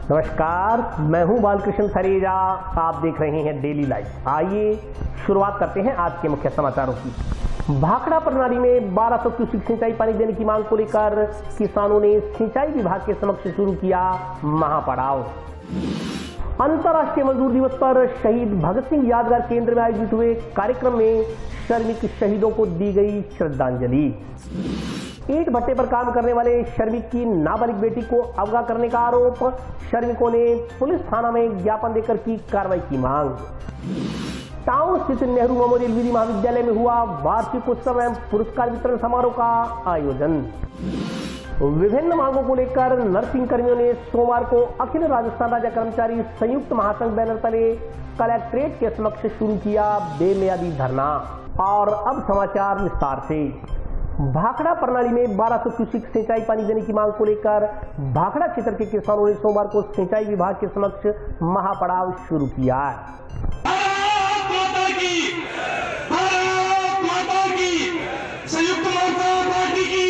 नमस्कार, मैं हूं बालकृष्ण सरेजा। आप देख रहे हैं डेली लाइफ। आइए शुरुआत करते हैं आज के मुख्य समाचारों की। भाखड़ा प्रणाली में 1200 क्यूसेक सिंचाई पानी देने की मांग को लेकर किसानों ने सिंचाई विभाग के समक्ष शुरू किया महापड़ाव। अंतर्राष्ट्रीय मजदूर दिवस पर शहीद भगत सिंह यादगार केंद्र में आयोजित हुए कार्यक्रम में श्रमिक शहीदों को दी गई श्रद्धांजलि। ईंट भट्टे पर काम करने वाले श्रमिक की नाबालिग बेटी को अगवा करने का आरोप, श्रमिकों ने पुलिस थाना में ज्ञापन देकर की कार्रवाई की मांग। टाउन स्थित नेहरू मेमोरियल विधि महाविद्यालय में हुआ वार्षिक उत्सव एवं पुरस्कार वितरण समारोह का आयोजन। विभिन्न मांगों को लेकर नर्सिंग कर्मियों ने सोमवार को अखिल राजस्थान राज्य कर्मचारी संयुक्त महासंघ बैनर तले कलेक्ट्रेट के समक्ष शुरू किया बेमियादी धरना। और अब समाचार विस्तार से। भाखड़ा प्रणाली में 1200 क्यूसेक सिंचाई पानी देने की मांग को लेकर भाखड़ा क्षेत्र के किसानों ने सोमवार को सिंचाई विभाग के समक्ष महापड़ाव शुरू किया। भारत माता की संयुक्त मोर्चा पार्टी की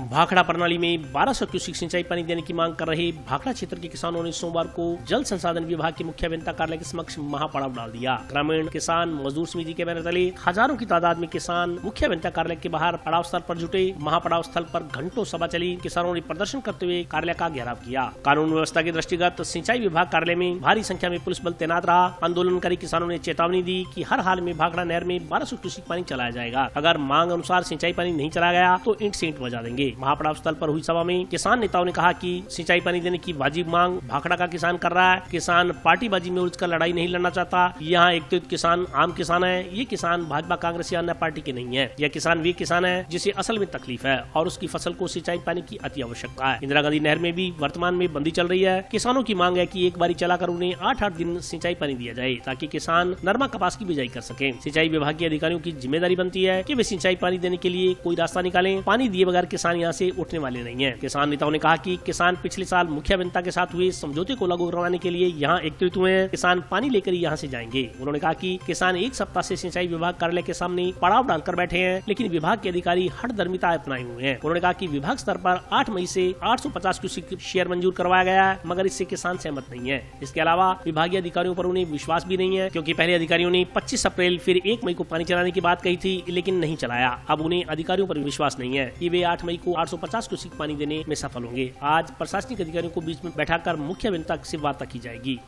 भाखड़ा प्रणाली में 1200 क्यूसेक सिंचाई पानी देने की मांग कर रहे भाखड़ा क्षेत्र के किसानों ने सोमवार को जल संसाधन विभाग के मुख्य अभियंता कार्यालय के समक्ष महापड़ाव डाल दिया। ग्रामीण किसान मजदूर समिति के बैनर तले हजारों की तादाद में किसान मुख्य अभियंता कार्यालय के बाहर पड़ाव स्थल पर जुटे। महापड़ाव स्थल पर घंटों सभा चली। किसानों ने प्रदर्शन करते हुए कार्यालय का घेराव किया। कानून व्यवस्था के दृष्टिगत सिंचाई विभाग कार्यालय में भारी संख्या में पुलिस बल तैनात रहा। आंदोलनकारी किसानों ने चेतावनी दी कि हर हाल में भाखड़ा नहर में 1200 क्यूसेक पानी चलाया जाएगा। अगर मांग अनुसार सिंचाई पानी नहीं चलाया गया तो ईंट से ईंट बजा देंगे। महापड़ाव स्थल पर हुई सभा में किसान नेताओं ने कहा कि सिंचाई पानी देने की वाजिब मांग भाखड़ा का किसान कर रहा है। किसान पार्टीबाजी में उलझकर लड़ाई नहीं लड़ना चाहता। यहाँ एक किसान आम किसान है। ये किसान भाजपा कांग्रेस या अन्य पार्टी के नहीं है। यह किसान वे किसान है जिसे असल में तकलीफ है और उसकी फसल को सिंचाई पानी की अति आवश्यकता है। इंदिरा गांधी नहर में भी वर्तमान में बंदी चल रही है। किसानों की मांग है कि एक बारी चलाकर उन्हें 8-8 दिन सिंचाई पानी दिया जाए ताकि किसान नरमा कपास की बिजाई कर सके। सिंचाई विभाग के अधिकारियों की जिम्मेदारी बनती है कि वे सिंचाई पानी देने के लिए कोई रास्ता निकालें। पानी दिए बगैर किसान यहाँ से उठने वाले नहीं है। किसान नेताओं ने कहा कि किसान पिछले साल मुख्य अभियंता के साथ हुए समझौते को लागू करवाने के लिए यहाँ एकत्रित हुए हैं। किसान पानी लेकर यहाँ से जाएंगे। उन्होंने कहा कि किसान एक सप्ताह से सिंचाई विभाग कार्यालय के सामने पड़ाव डालकर बैठे हैं, लेकिन विभाग के अधिकारी हठधर्मिता अपनाए हुए हैं। उन्होंने कहा कि विभाग स्तर पर 8 मई से 850 क्यूसेक शेयर मंजूर करवाया गया है, मगर इससे किसान सहमत नहीं है। इसके अलावा विभागीय अधिकारियों पर उन्हें विश्वास भी नहीं है, क्योंकि पहले अधिकारियों ने 25 अप्रैल फिर 1 मई को पानी चलाने की बात कही थी, लेकिन नहीं चलाया। अब उन्हें अधिकारियों पर विश्वास नहीं है कि वे 8 मई को 850 क्यूसेक पानी देने में सफल होंगे। आज प्रशासनिक अधिकारियों को बीच में बैठाकर मुख्य अभियंता से वार्ता की जाएगी।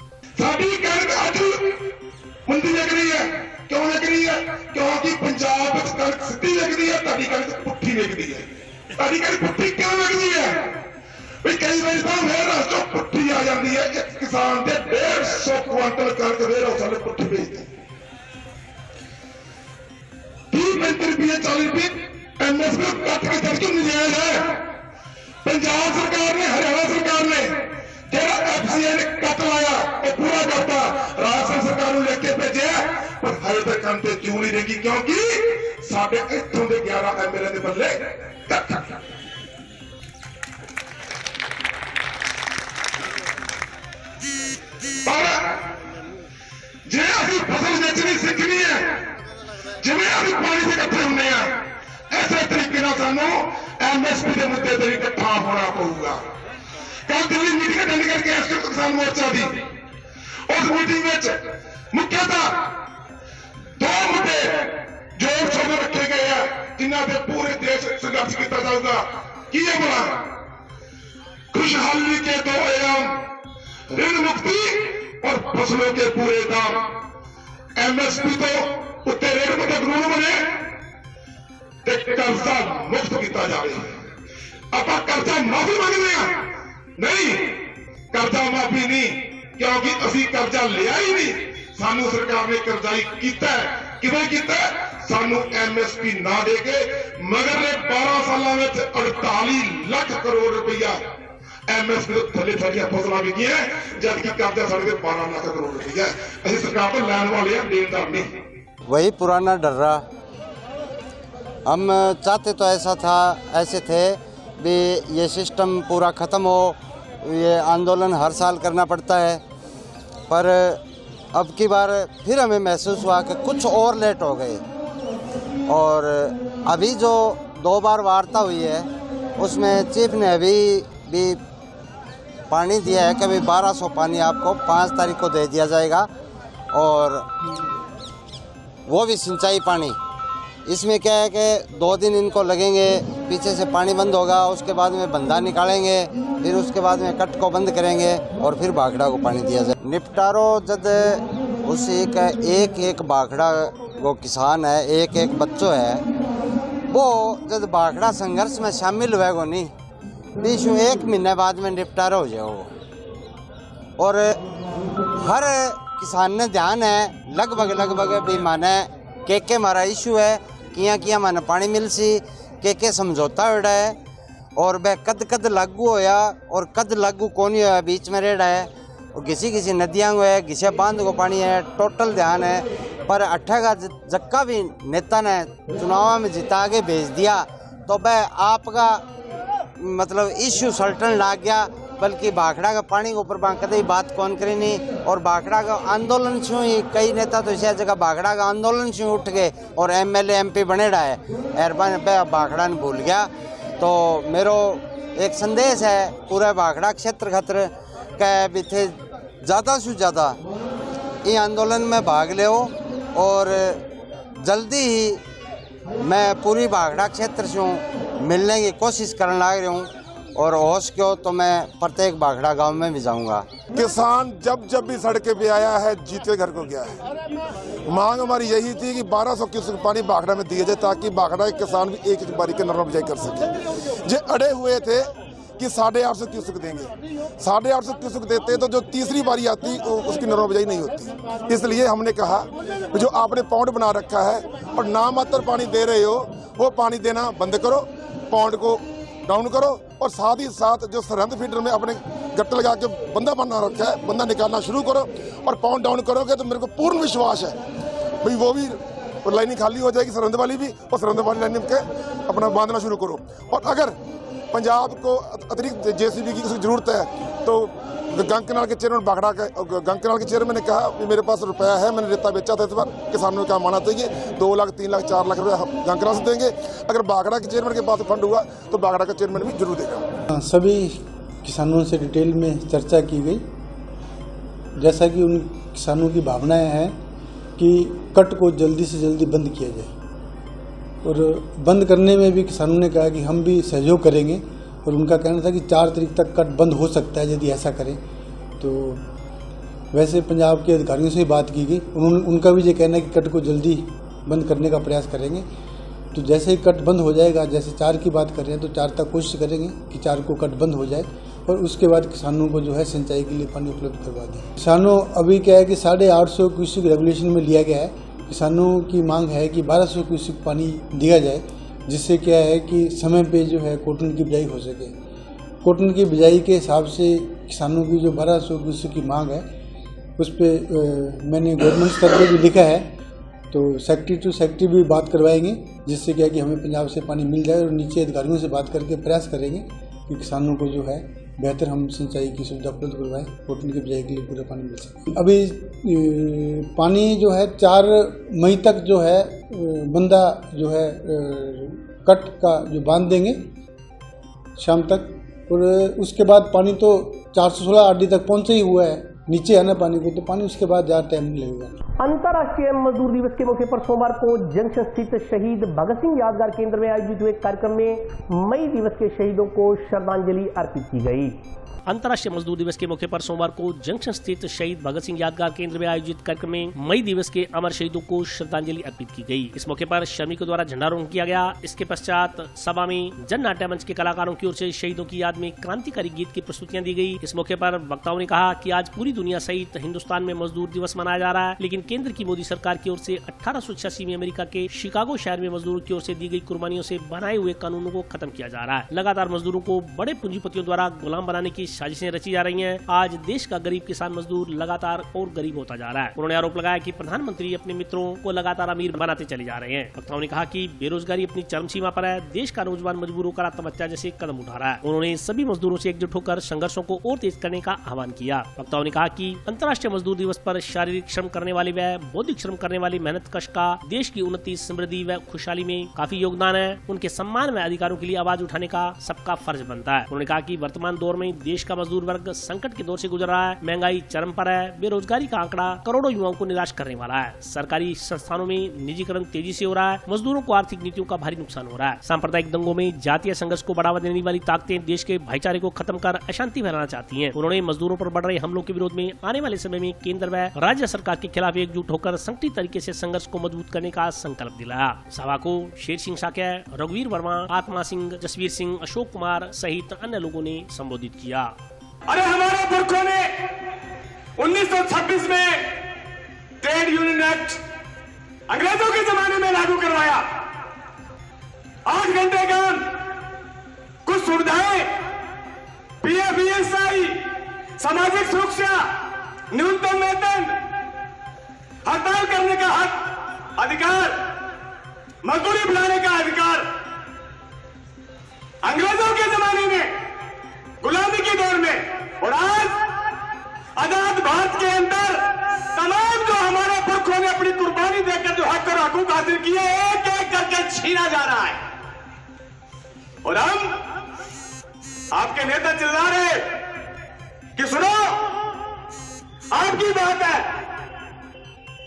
मंदी लग रही है। क्यों लग रही है? क्योंकि पंजाब कणक सीधी लगती है, ताड़ी कणक पुट्ठी लगती है। ताड़ी कणक पुट्ठी क्यों लगती है? कई बार तो मेरे पुट्ठी आ जाती है। एक किसान के 150 क्विंटल कणक वेयर पुट्ठी बेचते 30-35 रुपये 40 रुपये एमएसपी कट के करके मिल है। पंजाब सरकार ने, हरियाणा सरकार ने जेड़ा एफसीए ने कट लाया वो पूरा करता। राजस्थान सरकार ने लेके भेजे पर हरे तक काम ते क्यों नहीं देगी? क्योंकि साढ़े इतों के 11 एमएलए के बल्ले जे अभी फसल बेचनी सीखनी है, जिवें अभी पानी से इकट्ठे होने ऐसे तरीके ना सानू एमएसपी के मुद्दे पर इकट्ठा होना पड़ेगा। कल दिल्ली मीटिंग अटेंड करके किसान मोर्चा दी, उस मीटिंग में मुख्यतः 2 मुद्दे जोर शोर में रखे गए हैं जिन्हों पर पूरे देश संघर्ष किया जाएगा। की बोला खुशहाली के 2 आयाम, ऋण मुक्ति और फसलों के पूरे दाम। एमएसपी तो उत्ते रेट में कानून बने कर्जा मुफ्त किया जाए। आप कर्जा माफी मांगते हैं? नहीं, कर्जा माफी नहीं, क्योंकि असी कर्जा लिया ही नहीं। सानू सरकार ने कर्जाई किया किवें किया? सानू एमएसपी ना दे के मगर ने 12 सालों में 48 लाख करोड़ रुपया एमएसपी तो थले थलिया फसलों बिकी है, जबकि कर्जा साढ़े 12 लाख करोड़ रुपया अभी सरकार तो लैन वाले हैं, देनदार नहीं। वही पुराना डर्रा। हम चाहते तो ऐसे थे भी ये सिस्टम पूरा ख़त्म हो। ये आंदोलन हर साल करना पड़ता है, पर अब की बार फिर हमें महसूस हुआ कि कुछ और लेट हो गए। और अभी जो 2 बार वार्ता हुई है उसमें चीफ ने अभी भी पानी दिया है कि अभी 1200 पानी आपको 5 तारीख को दे दिया जाएगा, और वो भी सिंचाई पानी। इसमें क्या है कि 2 दिन इनको लगेंगे, पीछे से पानी बंद होगा, उसके बाद में बंधा निकालेंगे, फिर उसके बाद में कट को बंद करेंगे और फिर भाखड़ा को पानी दिया जाए। निपटारो जब उसी का एक भाखड़ा वो किसान है, एक बच्चों है, वो जब भाखड़ा संघर्ष में शामिल हुए को नहीं, 1 महीने बाद में निपटारा हो जाओ। और हर किसान ने ध्यान है लगभग भी माने के मारा इशू है, किया माने पानी मिल सी के समझौता हो रहा है, और वह कद लागू होया और कद लागू कौन होया बीच में रेड़ा है, और किसी नदियाँ को है, किसी बांध को पानी है, टोटल ध्यान है। पर 18 जक्का भी नेता ने चुनाव में जिता के भेज दिया तो वह आपका मतलब इश्यू सल्टन लाग गया, बल्कि भाखड़ा का पानी के ऊपर कभी बात कौन करी नहीं। और भाखड़ा का आंदोलन छू ही कई नेता तो इसी जगह भाखड़ा का आंदोलन छू उठ गए और MLA MP बने रहा है, एरबान पे भाखड़ा ने भूल गया। तो मेरो एक संदेश है पूरे भाखड़ा क्षेत्र खातर के भी थे ज़्यादा से ज़्यादा ये आंदोलन में भाग ले, और जल्दी ही मैं पूरी भाखड़ा क्षेत्र से मिलने की कोशिश करने लग रही हूँ, और होश क्यों तो मैं प्रत्येक भाखड़ा गांव में भी जाऊंगा। किसान जब भी सड़क पे आया है जीते घर को गया है। मांग हमारी यही थी कि 1200 क्यूसेक पानी भाखड़ा में दिया जाए, ताकि भाखड़ा के किसान भी एक बारी के नरम बिजाई कर सके। जो अड़े हुए थे कि 850 क्यूसेक देंगे, 850 क्यूसेक देते तो जो तीसरी बारी आती उसकी नरम बिजाई नहीं होती। इसलिए हमने कहा जो आपने पौंड बना रखा है और नाम मात्र पानी दे रहे हो, वो पानी देना बंद करो, पौंड को डाउन करो, और साथ ही साथ जो सरहद फीडर में अपने गट्टे लगा के बंदा बना रखा है, बंदा निकालना शुरू करो, और पाउंड डाउन करोगे तो मेरे को पूर्ण विश्वास है भाई वो भी लाइनिंग खाली हो जाएगी, सरहद वाली भी, और सरहद वाली लाइनिंग के अपना बांधना शुरू करो। और अगर पंजाब को अतिरिक्त JCB की जरूरत है तो गंग कनाल के चेयरमैन भाखड़ा का गंग कनाल के चेयरमैन ने कहा कि मेरे पास रुपया है, मैंने रेता बेचा था इस बार, किसानों का माना चाहिए 2 लाख 3 लाख 4 लाख रुपये गंग कनाल से देंगे। अगर भाखड़ा के चेयरमैन के पास फंड हुआ तो भाखड़ा का चेयरमैन भी जरूर देगा। सभी किसानों से डिटेल में चर्चा की गई, जैसा कि उन किसानों की भावनाएं हैं कि कट को जल्दी से जल्दी बंद किया जाए, और बंद करने में भी किसानों ने कहा कि हम भी सहयोग करेंगे, और उनका कहना था कि 4 तारीख तक कट बंद हो सकता है यदि ऐसा करें। तो वैसे पंजाब के अधिकारियों से बात की गई, उनका भी ये कहना है कि कट को जल्दी बंद करने का प्रयास करेंगे। तो जैसे ही कट बंद हो जाएगा, जैसे 4 की बात कर रहे हैं तो 4 तक कोशिश करेंगे कि 4 को कट बंद हो जाए, और उसके बाद किसानों को जो है सिंचाई के लिए पानी उपलब्ध करवा दें। किसानों अभी क्या है कि 850 क्यूसेक रेगुलेशन में लिया गया है, किसानों की मांग है कि 1200 क्यूसेक पानी दिया जाए, जिससे क्या है कि समय पे जो है कॉटन की बिजाई हो सके। कॉटन की बिजाई के हिसाब से किसानों की जो 1200 क्यूसेक की मांग है उस पर मैंने गवर्नमेंट स्तर पर भी लिखा है, तो सेक्रेटरी टू सेक्रेटरी भी बात करवाएंगे, जिससे क्या है कि हमें पंजाब से पानी मिल जाए, और नीचे अधिकारियों से बात करके प्रयास करेंगे कि किसानों को जो है बेहतर हम सिंचाई की सुविधा उपलब्ध करवाएं, कॉटन की बिजाई के लिए पूरा पानी मिल सके। अभी पानी जो है 4 मई तक जो है बंदा जो है कट का जो बांध देंगे शाम तक, और उसके बाद पानी तो 416 RD तक पहुँचा ही हुआ है, नीचे आना पानी को, तो पानी उसके बाद ज़्यादा टाइम नहीं लगेगा। अंतर्राष्ट्रीय मजदूर दिवस के मौके पर सोमवार को जंक्शन स्थित शहीद भगत सिंह यादगार केंद्र में आयोजित हुए कार्यक्रम में मई दिवस के शहीदों को श्रद्धांजलि अर्पित की गई। अंतर्राष्ट्रीय मजदूर दिवस के मौके पर सोमवार को जंक्शन स्थित शहीद भगत सिंह यादगार केंद्र में आयोजित कार्यक्रम में मई दिवस के अमर शहीदों को श्रद्धांजलि अर्पित की गई। इस मौके पर श्रमिकों द्वारा झंडारोहण किया गया। इसके पश्चात सभा में जन नाट्य मंच के कलाकारों की ओर से शहीदों की याद में क्रांतिकारी गीत की प्रस्तुतियां दी गई। इस मौके पर वक्ताओं ने कहा कि आज पूरी दुनिया सहित हिंदुस्तान में मजदूर दिवस मनाया जा रहा है, लेकिन केंद्र की मोदी सरकार की ओर से 1886 में अमेरिका के शिकागो शहर में मजदूरों की ओर से दी गई कुर्बानियों से बनाए हुए कानूनों को खत्म किया जा रहा है। लगातार मजदूरों को बड़े पूंजीपतियों द्वारा गुलाम बनाने की साजिशें रची जा रही हैं। आज देश का गरीब किसान मजदूर लगातार और गरीब होता जा रहा है। उन्होंने आरोप लगाया कि प्रधानमंत्री अपने मित्रों को लगातार अमीर बनाते चले जा रहे हैं। वक्ताओं ने कहा कि बेरोजगारी अपनी चरम सीमा पर है, देश का नौजवान मजबूर होकर आत्महत्या जैसे कदम उठा रहा है। उन्होंने सभी मजदूरों से एकजुट होकर संघर्षों को और तेज करने का आह्वान किया। वक्ताओं ने कहा कि अंतर्राष्ट्रीय मजदूर दिवस पर शारीरिक श्रम करने वाले वाले व बौद्धिक श्रम करने वाले मेहनत कश का देश की उन्नति, समृद्धि व खुशहाली में काफी योगदान है। उनके सम्मान व अधिकारों के लिए आवाज उठाने का सबका फर्ज बनता है। उन्होंने कहा कि वर्तमान दौर में देश का मजदूर वर्ग संकट के दौर से गुजर रहा है। महंगाई चरम पर है। बेरोजगारी का आंकड़ा करोड़ों युवाओं को निराश करने वाला है। सरकारी संस्थानों में निजीकरण तेजी से हो रहा है। मजदूरों को आर्थिक नीतियों का भारी नुकसान हो रहा है। सांप्रदायिक दंगों में जातीय संघर्ष को बढ़ावा देने वाली ताकतें देश के भाईचारे को खत्म कर अशांति फैलाना चाहती हैं। उन्होंने मजदूरों पर बढ़ रहे हमलों के विरोध में आने वाले समय में केंद्र व राज्य सरकार के खिलाफ एकजुट होकर संगठित तरीके से संघर्ष को मजबूत करने का संकल्प दिलाया। सभा को शेर सिंह साक्य, रघुवीर वर्मा, आत्मा सिंह, जसवीर सिंह, अशोक कुमार सहित अन्य लोगों ने संबोधित किया। अरे हमारे पुरखों ने 1926 में ट्रेड यूनियन एक्ट अंग्रेजों के जमाने में लागू करवाया। 8 घंटे काम, कुछ सुविधाएं, पीएफ, ईएसआई, सामाजिक सुरक्षा, न्यूनतम वेतन, हड़ताल करने का हक, अधिकार, मजदूरी बुलाने का अधिकार। अंग्रेजों के जमाने में, गुलामी के दौर में, और आज आजाद भारत के अंदर तमाम जो हमारे पुरखों ने अपनी कुर्बानी देकर जो हक और हकूक हासिल किए, एक एक करके छीना जा रहा है। और हम आपके नेता चिल्ला रहे कि सुनो आपकी बात है,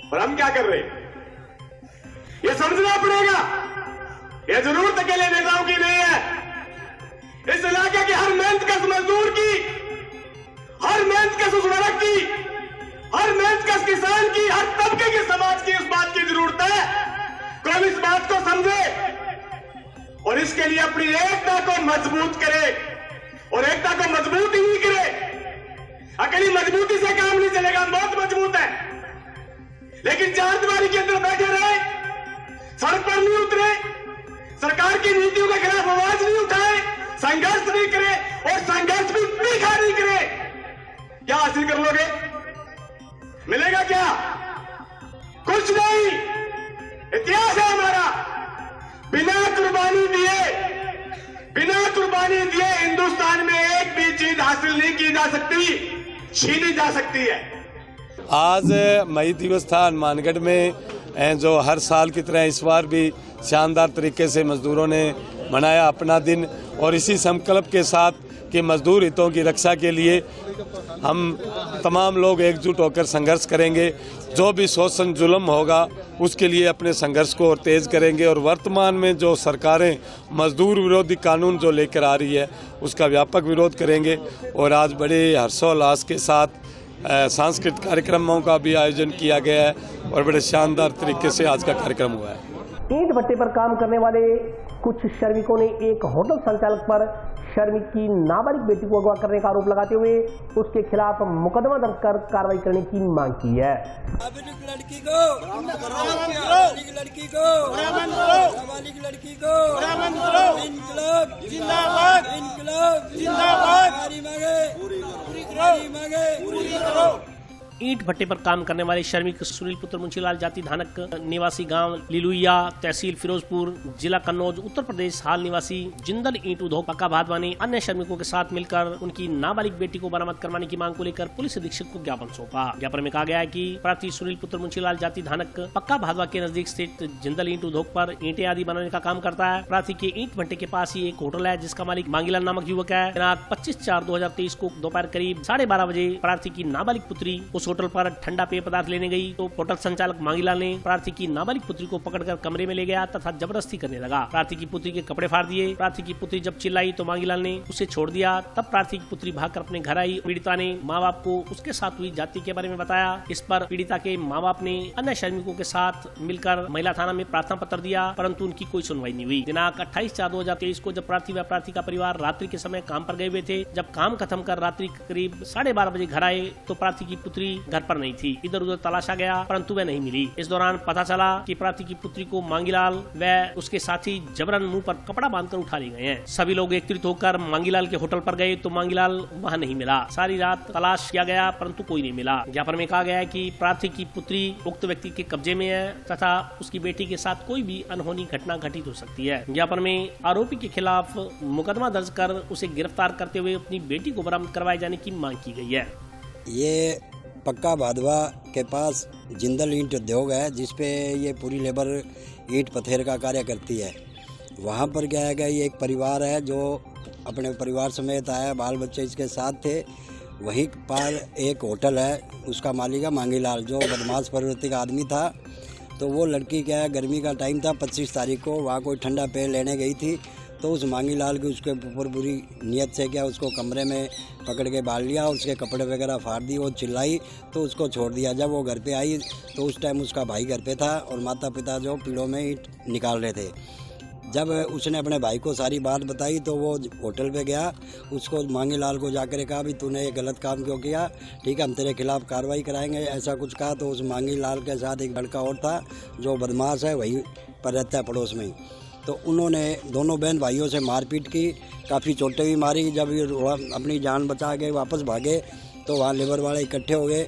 और हम क्या कर रहे हैं ये समझना पड़ेगा। ये जरूरत अकेले नेताओं की नहीं है। इस इलाके के हर मेहनतकश मजदूर की, हर मेहनतकश उस वर्ग की, हर मेहनतकश किसान की, हर तबके के समाज की इस बात की जरूरत है कोई इस बात को समझे और इसके लिए अपनी एकता को मजबूत करे। और एकता को मजबूत ही नहीं करे, अकेली मजबूती से काम नहीं चलेगा। हम बहुत मजबूत है, लेकिन चार दीवारी के अंदर बैठे रहे, सड़क पर नहीं उतरे, सरकार की नीतियों के खिलाफ आवाज नहीं उठाए, संघर्ष नहीं करे और संघर्ष भी तीखा नहीं करे, क्या हासिल कर लोगे? मिलेगा क्या? कुछ नहीं। इतिहास है हमारा, बिना कुर्बानी दिए हिंदुस्तान में एक भी चीज हासिल नहीं की जा सकती, छीनी जा सकती है। आज मई दिवस था हनुमानगढ़ में, जो हर साल की तरह इस बार भी शानदार तरीके से मजदूरों ने मनाया अपना दिन। और इसी संकल्प के साथ कि मजदूर हितों की रक्षा के लिए हम तमाम लोग एकजुट होकर संघर्ष करेंगे। जो भी शोषण जुल्म होगा उसके लिए अपने संघर्ष को और तेज करेंगे। और वर्तमान में जो सरकारें मजदूर विरोधी कानून जो लेकर आ रही है उसका व्यापक विरोध करेंगे। और आज बड़े हर्षोल्लास के साथ सांस्कृतिक कार्यक्रमों का भी आयोजन किया गया है और बड़े शानदार तरीके से आज का कार्यक्रम हुआ है। ईंट भट्टे पर काम करने वाले कुछ श्रमिकों ने एक होटल संचालक पर श्रमिक की नाबालिग बेटी को अगवा करने का आरोप लगाते हुए उसके खिलाफ मुकदमा दर्ज कर कार्रवाई करने की मांग की है। नाबालिग लड़की को इनकलाब जिंदाबाद, इनकलाब जिंदाबाद, हमारी मांगे पूरी करो। ईंट भट्टे पर काम करने वाले श्रमिक सुनील पुत्र मुंशीलाल जाति धानक निवासी गांव लिलुइया, तहसील फिरोजपुर, जिला कन्नौज, उत्तर प्रदेश, हाल निवासी जिंदल ईंट उद्योग पक्का भादवा ने अन्य श्रमिकों के साथ मिलकर उनकी नाबालिग बेटी को बरामद करवाने की मांग को लेकर पुलिस अधीक्षक को ज्ञापन सौंपा। ज्ञापन में कहा गया है कि प्रार्थी सुनील पुत्र मुंशीलाल जाति धानक पक्का भादवा के नजदीक स्थित जिंदल ईंट उद्योग पर ईंटें आदि बनाने का काम करता है। प्रार्थी के ईंट भट्टे के पास ही एक होटल है जिसका मालिक मांगीलाल नामक युवक है। दिनांक 25/4/2023 को दोपहर करीब 12:30 बजे प्रार्थी की नाबालिग पुत्री उस होटल पर ठंडा पेय पदार्थ लेने गई तो होटल संचालक मांगीलाल ने प्रार्थी की नाबालिग पुत्री को पकड़कर कमरे में ले गया तथा जबरदस्ती करने लगा। प्रार्थी की पुत्री के कपड़े फाड़ दिए। प्रार्थी की पुत्री जब चिल्लाई तो मांगीलाल ने उसे छोड़ दिया। तब प्रार्थी की पुत्री भागकर अपने घर आई। पीड़िता ने माँ बाप को उसके साथ हुई जाति के बारे में बताया। इस पर पीड़िता के माँ बाप ने अन्य श्रमिकों के साथ मिलकर महिला थाना में प्रार्थना पत्र दिया, परंतु उनकी कोई सुनवाई नहीं हुई। दिनांक 28/4/2023 को जब प्रार्थी व प्रार्थी का परिवार रात्रि के समय काम पर गए हुए थे, जब काम खत्म कर रात्रि करीब 12:30 बजे घर आए तो प्रार्थी की पुत्री घर पर नहीं थी। इधर उधर तलाशा गया परंतु वह नहीं मिली। इस दौरान पता चला कि प्रार्थी की पुत्री को मांगीलाल व उसके साथी जबरन मुंह पर कपड़ा बांधकर उठा ले गए हैं। सभी लोग एकत्रित होकर मांगीलाल के होटल पर गए तो मांगीलाल वहां नहीं मिला। सारी रात तलाश किया गया परंतु कोई नहीं मिला। ज्ञापन में कहा गया है कि प्रार्थी की पुत्री उक्त व्यक्ति के कब्जे में है तथा उसकी बेटी के साथ कोई भी अनहोनी घटना घटित हो सकती है। ज्ञापन में आरोपी के खिलाफ मुकदमा दर्ज कर उसे गिरफ्तार करते हुए अपनी बेटी को बरामद करवाए जाने की मांग की गई है। ये पक्का भादवा के पास जिंदल ईंट उद्योग है, जिसपे ये पूरी लेबर ईंट पत्थर का कार्य करती है। वहाँ पर क्या है कि ये एक परिवार है जो अपने परिवार समेत आया, बाल बच्चे इसके साथ थे। वहीं पर एक होटल है, उसका मालिक है मांगीलाल, जो बदमाश प्रवृत्ति का आदमी था। तो वो लड़की क्या है, गर्मी का टाइम था, 25 तारीख को वहाँ कोई ठंडा पेय लेने गई थी। तो उस मांगीलाल की उसके ऊपर बुरी नीयत से क्या उसको कमरे में पकड़ के बांध लिया, उसके कपड़े वगैरह फाड़ दिए। वो चिल्लाई तो उसको छोड़ दिया। जब वो घर पे आई तो उस टाइम उसका भाई घर पे था और माता पिता जो पीड़ों में ईंट निकाल रहे थे। जब उसने अपने भाई को सारी बात बताई तो वो होटल पे गया, उसको मांगीलाल को जाकर कहा भी तूने ये गलत काम क्यों किया, ठीक है हम तेरे खिलाफ़ कार्रवाई कराएंगे, ऐसा कुछ कहा। तो उस मांगीलाल के साथ एक लड़का और था जो बदमाश है, वहीं पर रहता है पड़ोस में ही। तो उन्होंने दोनों बहन भाइयों से मारपीट की, काफ़ी चोटें भी मारी। जब ये अपनी जान बचा के वापस भागे तो वहाँ लेबर वाले इकट्ठे हो गए।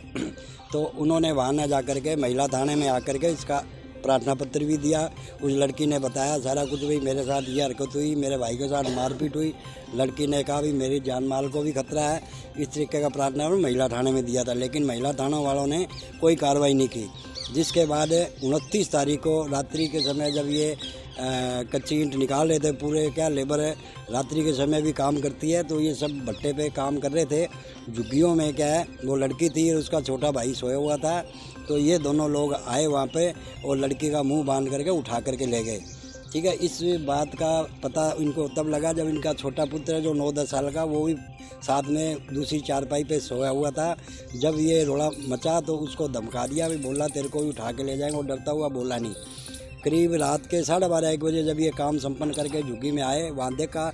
तो उन्होंने वहाँ न जा कर के महिला थाने में आकर के इसका प्रार्थना पत्र भी दिया। उस लड़की ने बताया सारा कुछ, भी मेरे साथ ये हरकत हुई, मेरे भाई के साथ मारपीट हुई। लड़की ने कहा भी मेरी जान माल को भी खतरा है। इस तरीके का प्रार्थना महिला थाने में दिया था, लेकिन महिला थाना वालों ने कोई कार्रवाई नहीं की। जिसके बाद 29 तारीख को रात्रि के समय जब ये कच्ची ईंट निकाल रहे थे, पूरे क्या लेबर है रात्रि के समय भी काम करती है, तो ये सब भट्टे पे काम कर रहे थे। झुग्गियों में क्या है, वो लड़की थी और उसका छोटा भाई सोया हुआ था। तो ये दोनों लोग आए वहाँ पे और लड़की का मुंह बांध करके उठा करके ले गए। ठीक है, इस बात का पता इनको तब लगा जब इनका छोटा पुत्र है जो 9-10 साल का, वो भी साथ में दूसरी चारपाई पे सोया हुआ था। जब ये रोड़ा मचा तो उसको धमका दिया, भी बोला तेरे को भी उठा के ले जाएंगे। वो डरता हुआ बोला नहीं। करीब रात के 12:30-1 बजे जब ये काम संपन्न करके झुग्गी में आए, वहाँ देखा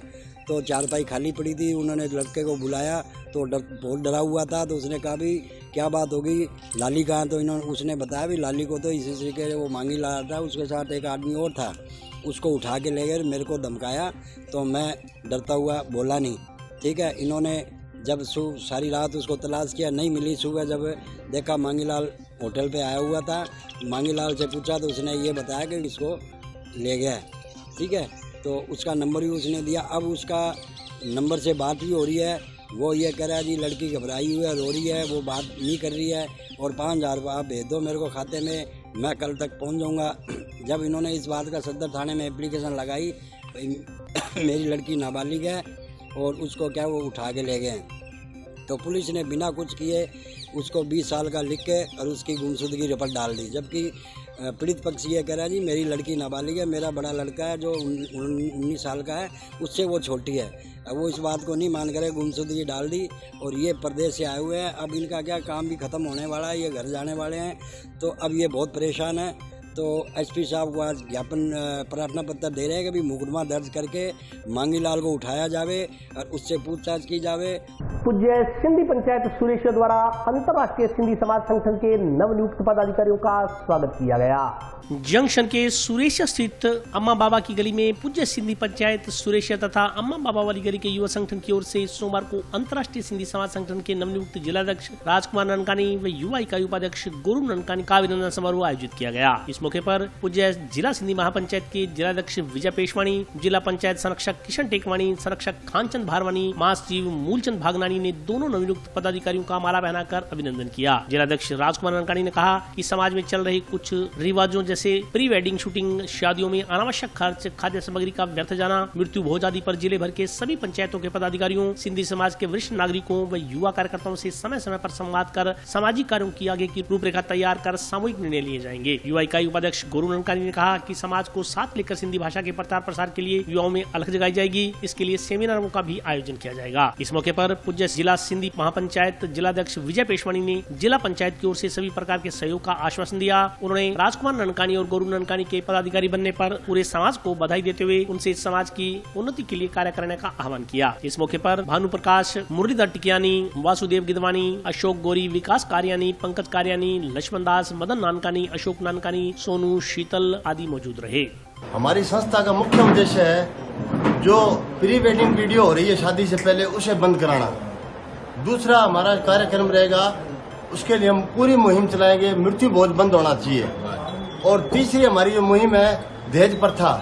तो चारपाई खाली पड़ी थी। उन्होंने लड़के को बुलाया तो बहुत डरा हुआ था। तो उसने कहा भी क्या बात होगी, लाली कहाँ? तो उसने बताया भी लाली को तो इसी तरीके से वो मांगी ला रहा था, उसके साथ एक आदमी और था, उसको उठा के ले गए, मेरे को धमकाया तो मैं डरता हुआ बोला नहीं। ठीक है, इन्होंने जब सारी रात उसको तलाश किया, नहीं मिली। सुबह जब देखा मांगीलाल होटल पे आया हुआ था, मांगीलाल से पूछा तो उसने ये बताया कि इसको ले गया। ठीक है, तो उसका नंबर भी उसने दिया। अब उसका नंबर से बात भी हो रही है, वो ये कह रहा है जी लड़की घबराई हुई है, रो रही है, वो बात नहीं कर रही है और 5,000 रुपये आप भेज दो मेरे को खाते में, मैं कल तक पहुंच जाऊंगा। जब इन्होंने इस बात का सदर थाने में एप्लीकेशन लगाई, मेरी लड़की नाबालिग है और उसको क्या वो उठा के ले गए। तो पुलिस ने बिना कुछ किए उसको 20 साल का लिख के और उसकी गुमशुदगी रिपोर्ट डाल दी। जबकि पीड़ित पक्ष ये कह रहा है जी मेरी लड़की नाबालिग है, मेरा बड़ा लड़का है जो 19 साल का है, उससे वो छोटी है। अब वो इस बात को नहीं मान कर गुमशुदगी डाल दी और ये प्रदेश से आए हुए हैं। अब इनका क्या काम भी ख़त्म होने वाला है, ये घर जाने वाले हैं। तो अब ये बहुत परेशान है। तो एसपी साहब को आज ज्ञापन प्रार्थना पत्र दे रहे हैं कि भी मुकदमा दर्ज करके मांगीलाल को उठाया जावे और उससे पूछताछ की जावे। पूज्य सिंधी पंचायत सुरेश्वर द्वारा अंतर्राष्ट्रीय सिंधी समाज संगठन के नवनियुक्त पदाधिकारियों का स्वागत किया गया। जंक्शन के सुरेश्वर स्थित अम्मा बाबा की गली में पूज्य सिंधी पंचायत सुरेश्वर तथा अम्मा बाबा वाली गली के युवा संगठन की ओर से सोमवार को अंतर्राष्ट्रीय सिंधी समाज संगठन के नवनियुक्त जिलाध्यक्ष राजकुमार ननकानी व युवा इकाई उपाध्यक्ष गुरु ननकानी का अभिनंदन समारोह आयोजित किया गया। इस मौके पर पूज्य जिला सिंधी महापंचायत के जिलाध्यक्ष विजय पेशवाणी, जिला पंचायत संरक्षक किशन टेकवाणी, संरक्षक खानचंद भारवानी, महासचिव मूलचंद भागनानी ने दोनों नवनियुक्त पदाधिकारियों का माला पहनाकर अभिनंदन किया। जिलाध्यक्ष राजकुमार ननकानी ने कहा कि समाज में चल रहे कुछ रिवाजों जैसे प्री वेडिंग शूटिंग, शादियों में अनावश्यक खर्च, खाद्य सामग्री का व्यर्थ जाना, मृत्यु भोज आदि पर जिले भर के सभी पंचायतों के पदाधिकारियों, सिंधी समाज के वरिष्ठ नागरिकों व युवा कार्यकर्ताओं से समय समय पर संवाद कर सामाजिक कार्यों की आगे की रूपरेखा तैयार कर सामूहिक निर्णय लिए जाएंगे। युवा इकाई उपाध्यक्ष गुरु ननकानी ने कहा कि समाज को साथ लेकर सिंधी भाषा के प्रचार प्रसार के लिए युवाओं में अलख जगाई जाएगी। इसके लिए सेमिनारों का भी आयोजन किया जाएगा। इस मौके पर पूज्य जिला सिंधी महापंचायत जिलाध्यक्ष विजय पेशवाणी ने जिला पंचायत की ओर से सभी प्रकार के सहयोग का आश्वासन दिया। उन्होंने राजकुमार ननकानी और गुरु ननकानी के पदाधिकारी बनने पर पूरे समाज को बधाई देते हुए उनसे समाज की उन्नति के लिए कार्य करने का आह्वान किया। इस मौके पर भानु प्रकाश, मुरलीधर टिकियानी, वासुदेव गिदवानी, अशोक गोरी, विकास कारियानी, पंकज कारियानी, लक्ष्मण दास, मदन नानकानी, अशोक नानकानी, सोनू, शीतल आदि मौजूद रहे। हमारी संस्था का मुख्य उद्देश्य है जो प्री वेडिंग वीडियो हो रही है शादी से पहले, उसे बंद कराना। दूसरा हमारा कार्यक्रम रहेगा, उसके लिए हम पूरी मुहिम चलाएंगे, मृत्यु भोज बंद होना चाहिए। और तीसरी हमारी जो मुहिम है दहेज प्रथा,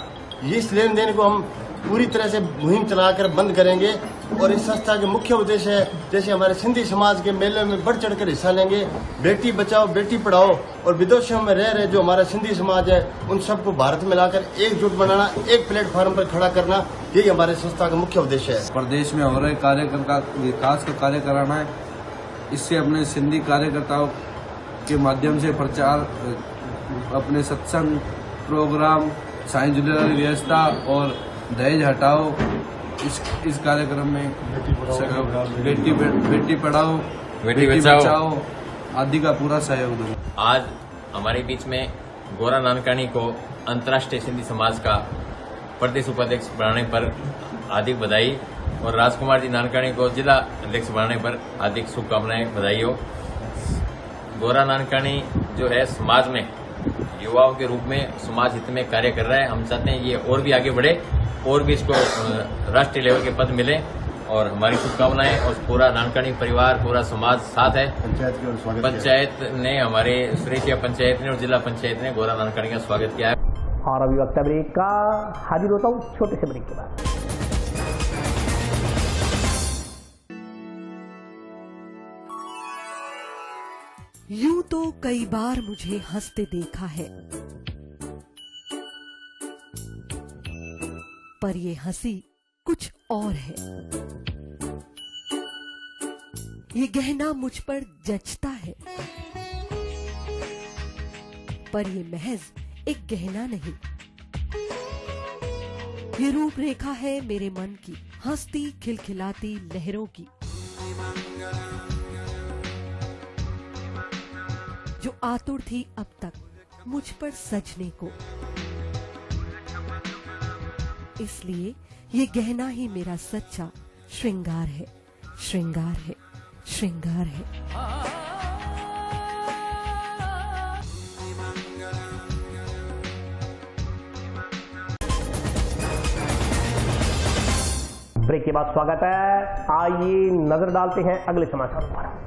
इस लेन देन को हम पूरी तरह से मुहिम चलाकर बंद करेंगे। और इस संस्था के मुख्य उद्देश्य है, जैसे हमारे सिंधी समाज के मेले में बढ़ चढ़कर हिस्सा लेंगे, बेटी बचाओ बेटी पढ़ाओ, और विदेशों में रह रहे जो हमारा सिंधी समाज है उन सबको भारत में लाकर एकजुट बनाना, एक प्लेटफॉर्म पर खड़ा करना, यही हमारे संस्था का मुख्य उद्देश्य है। प्रदेश में हो रहे कार्यक्रम का विकास का कार्य कराना है। इससे अपने सिंधी कार्यकर्ताओं के माध्यम से प्रचार, अपने सत्संग प्रोग्राम, साईं झूलेलाल व्यवस्था और दहेज हटाओ, इस कार्यक्रम में बेटी पढ़ाओ बेटी बचाओ आदि का पूरा सहयोग दूंगा। आज हमारे बीच में गोरा नानकानी को अंतर्राष्ट्रीय सिंधी समाज का प्रदेश उपाध्यक्ष बनाने पर हार्दिक बधाई, और राजकुमार जी नानकानी को जिला अध्यक्ष बनाने पर हार्दिक शुभकामनाएं, बधाई हो। गोरा नानकानी जो है समाज में युवाओं के रूप में समाज हित में कार्य कर रहा है। हम चाहते हैं ये और भी आगे बढ़े और भी इसको राष्ट्रीय लेवल के पद मिले, और हमारी शुभकामनाएं। और पूरा नानकानी परिवार, पूरा समाज साथ है। पंचायत ने, हमारे सुरेशिया पंचायत ने और जिला पंचायत ने गोरा नानकानी का स्वागत किया है। और अभी वक्त ब्रेक का, हाजिर होता हूँ छोटे से ब्रेक के बाद। यूं तो कई बार मुझे हंसते देखा है, पर ये हंसी कुछ और है। ये गहना मुझ पर जचता है, पर ये महज एक गहना नहीं, ये रूपरेखा है मेरे मन की, हंसती खिलखिलाती लहरों की, जो आतुर थी अब तक मुझ पर सजने को। इसलिए ये गहना ही मेरा सच्चा श्रृंगार है, श्रृंगार है, श्रृंगार है। ब्रेक के बाद स्वागत है। आइए नजर डालते हैं अगले समाचारों पर।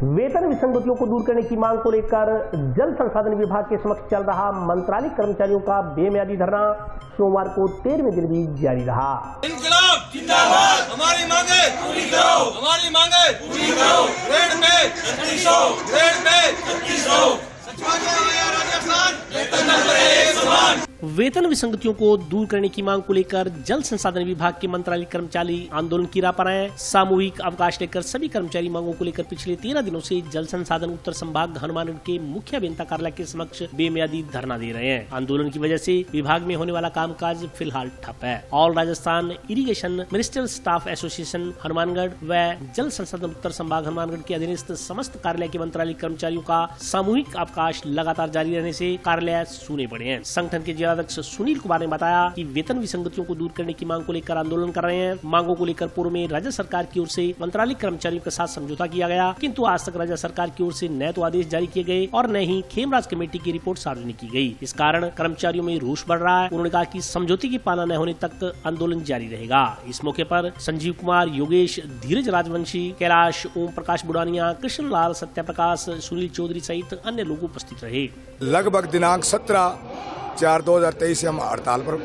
वेतन विसंगतियों को दूर करने की मांग को लेकर जल संसाधन विभाग के समक्ष चल रहा मंत्रालय कर्मचारियों का बेमियादी धरना सोमवार को 13वें दिन भी जारी रहा। इंकलाब जिंदाबाद, हमारी मांगे पूरी करो, हमारी मांगे पूरी करो, ग्रेड पे 3600, ग्रेड पे 3600, सचिवालय आया राजस्थान, वेतन नंबर 1 समान। वेतन विसंगतियों को दूर करने की मांग को लेकर जल संसाधन विभाग के मंत्रालय कर्मचारी आंदोलन की राह पर आए। सामूहिक अवकाश लेकर सभी कर्मचारी मांगों को लेकर पिछले 13 दिनों से जल संसाधन उत्तर संभाग हनुमानगढ़ के मुख्य अभियंता कार्यालय के समक्ष बेमियादी धरना दे रहे हैं। आंदोलन की वजह से विभाग में होने वाला कामकाज फिलहाल ठप है। All Rajasthan irrigation ministerial staff association Hanumangarh व जल संसाधन उत्तर संभाग हनुमानगढ़ के अधीनस्थ समस्त कार्यालय के मंत्रालय कर्मचारियों का सामूहिक अवकाश लगातार जारी रहने से कार्यालय सूने पड़े हैं। संगठन के जिलाध्यक्ष सुनील कुमार ने बताया कि वेतन विसंगतियों को दूर करने की मांग को लेकर आंदोलन कर रहे हैं। मांगों को लेकर पूर्व में राज्य सरकार की ओर से मंत्रालय कर्मचारियों के साथ समझौता किया गया, किंतु आज तक राज्य सरकार की ओर से न तो आदेश जारी किए गए और न ही खेमराज कमेटी की रिपोर्ट सार्वजनिक की गई। इस कारण कर्मचारियों में रोष बढ़ रहा है। उन्होंने कहा कि समझौते की पालना न होने तक आंदोलन जारी रहेगा। इस मौके पर संजीव कुमार, योगेश, धीरज राजवंशी, कैलाश, ओम प्रकाश बुडानिया, कृष्ण लाल, सत्य प्रकाश, सुनील चौधरी सहित अन्य लोग उपस्थित रहे। लगभग दिनांक 17/4/2023 से हम हड़ताल पर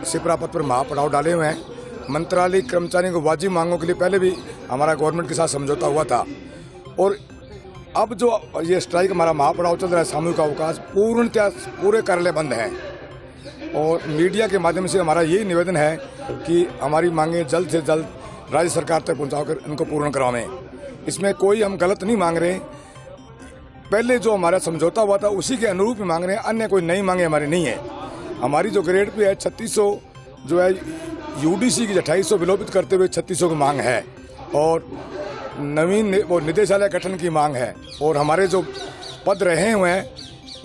सिपरा पथ पर महापड़ाव डाले हुए हैं। मंत्रालय कर्मचारियों को वाजिब मांगों के लिए पहले भी हमारा गवर्नमेंट के साथ समझौता हुआ था, और अब जो ये स्ट्राइक हमारा महापड़ाव चल रहा है, सामूहिक अवकाश, पूर्णतः पूरे कार्यालय बंद हैं। और मीडिया के माध्यम से हमारा यही निवेदन है कि हमारी मांगें जल्द से जल्द राज्य सरकार तक पहुँचाकर इनको पूर्ण करवाएं। इसमें कोई हम गलत नहीं मांग रहे, पहले जो हमारा समझौता हुआ था उसी के अनुरूप ही मांग रहे हैं, अन्य कोई नई मांगे हमारी नहीं है। हमारी जो ग्रेड पे है 3600 जो है यूडीसी की 2800 विलोपित करते हुए 3600 की मांग है, और नवीन वो निदेशालय गठन की मांग है, और हमारे जो पद रहे हुए हैं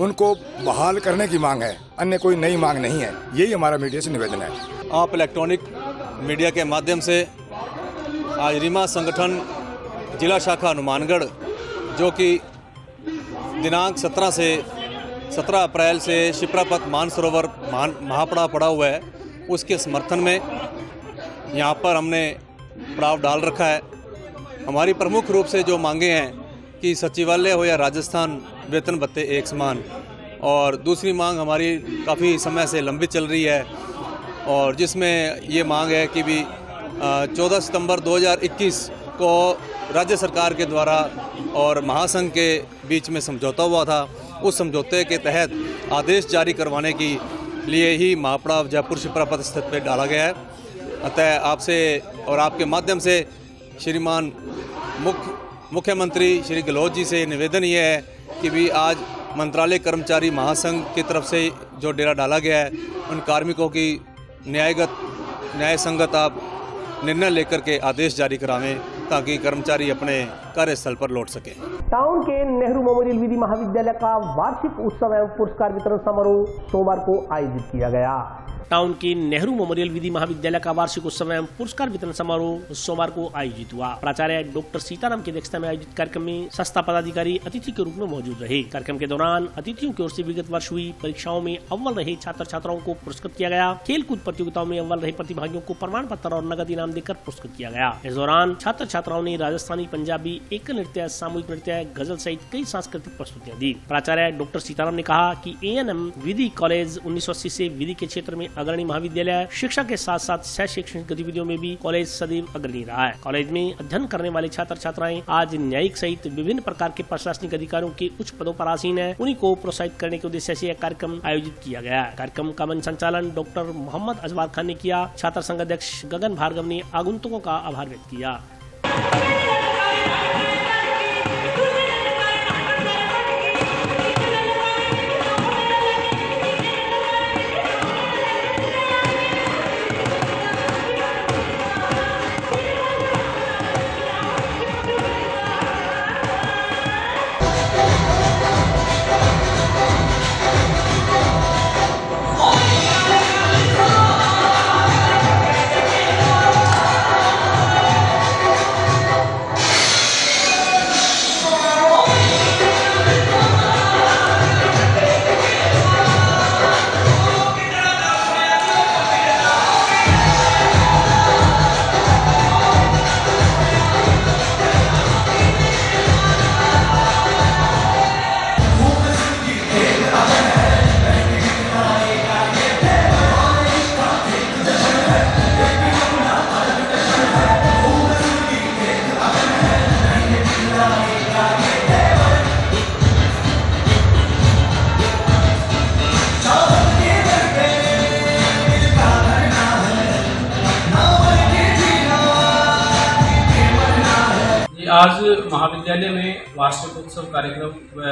उनको बहाल करने की मांग है, अन्य कोई नई मांग नहीं है। यही हमारा मीडिया से निवेदन है। आप इलेक्ट्रॉनिक मीडिया के माध्यम से आज रीमा संगठन जिला शाखा हनुमानगढ़, जो कि दिनांक 17 अप्रैल से शिप्रापथ मानसरोवर महापड़ाव पड़ा हुआ है, उसके समर्थन में यहाँ पर हमने पड़ाव डाल रखा है। हमारी प्रमुख रूप से जो मांगे हैं कि सचिवालय हो या राजस्थान, वेतन भत्ते एक समान, और दूसरी मांग हमारी काफ़ी समय से लंबित चल रही है, और जिसमें ये मांग है कि भी 14 सितंबर 2021 को राज्य सरकार के द्वारा और महासंघ के बीच में समझौता हुआ था। उस समझौते के तहत आदेश जारी करवाने की लिए ही महापड़ाव जयपुर शिप्रा पथ स्थित पे डाला गया है। अतः आपसे और आपके माध्यम से श्रीमान मुख्यमंत्री श्री गहलोत जी से निवेदन ये है कि भी आज मंत्रालय कर्मचारी महासंघ की तरफ से जो डेरा डाला गया है उन कार्मिकों की न्याय संगत आप निर्णय लेकर के आदेश जारी करावें ताकि कर्मचारी अपने कार्यस्थल पर लौट सकें। टाउन के नेहरू मेमोरियल विधि महाविद्यालय का वार्षिक उत्सव एवं पुरस्कार वितरण समारोह सोमवार को आयोजित किया गया। टाउन के नेहरू मेमोरियल विधि महाविद्यालय का वार्षिक उत्सव एवं पुरस्कार वितरण समारोह सोमवार को आयोजित हुआ। प्राचार्य डॉक्टर सीताराम की अध्यक्षता में आयोजित कार्यक्रम में संस्था पदाधिकारी अतिथि के रूप में मौजूद रहे। कार्यक्रम के दौरान अतिथियों की ओर से विगत वर्ष हुई परीक्षाओं में अव्वल रहे छात्र छात्राओं को पुरस्कृत किया गया। खेलकूद प्रतियोगिताओं में अव्वल रहे प्रतिभागियों को प्रमाण पत्र और नगद इनाम देकर पुरस्कृत किया गया। इस दौरान छात्र छात्राओं ने राजस्थानी, पंजाबी, एकल नृत्य, सामूहिक नृत्य, गजल सहित कई सांस्कृतिक प्रस्तुतियां दी। प्राचार्य डॉक्टर सीताराम ने कहा कि ANM विधि कॉलेज 1980 से विधि के क्षेत्र में अग्रणी महाविद्यालय, शिक्षा के साथ साथ सह शैक्षणिक गतिविधियों में भी कॉलेज सदैव अग्रणी रहा है। कॉलेज में अध्ययन करने वाले छात्र छात्राएं आज न्यायिक सहित विभिन्न प्रकार के प्रशासनिक अधिकारियों के उच्च पदों पर आसीन है। उन्हीं को प्रोत्साहित करने के उद्देश्य से यह कार्यक्रम आयोजित किया गया है। कार्यक्रम का मंच संचालन डॉक्टर मोहम्मद अजवार खान ने किया। छात्र संघ अध्यक्ष गगन भार्गव ने आगंतुकों का आभार व्यक्त किया। आज महाविद्यालय में वार्षिक उत्सव कार्यक्रम व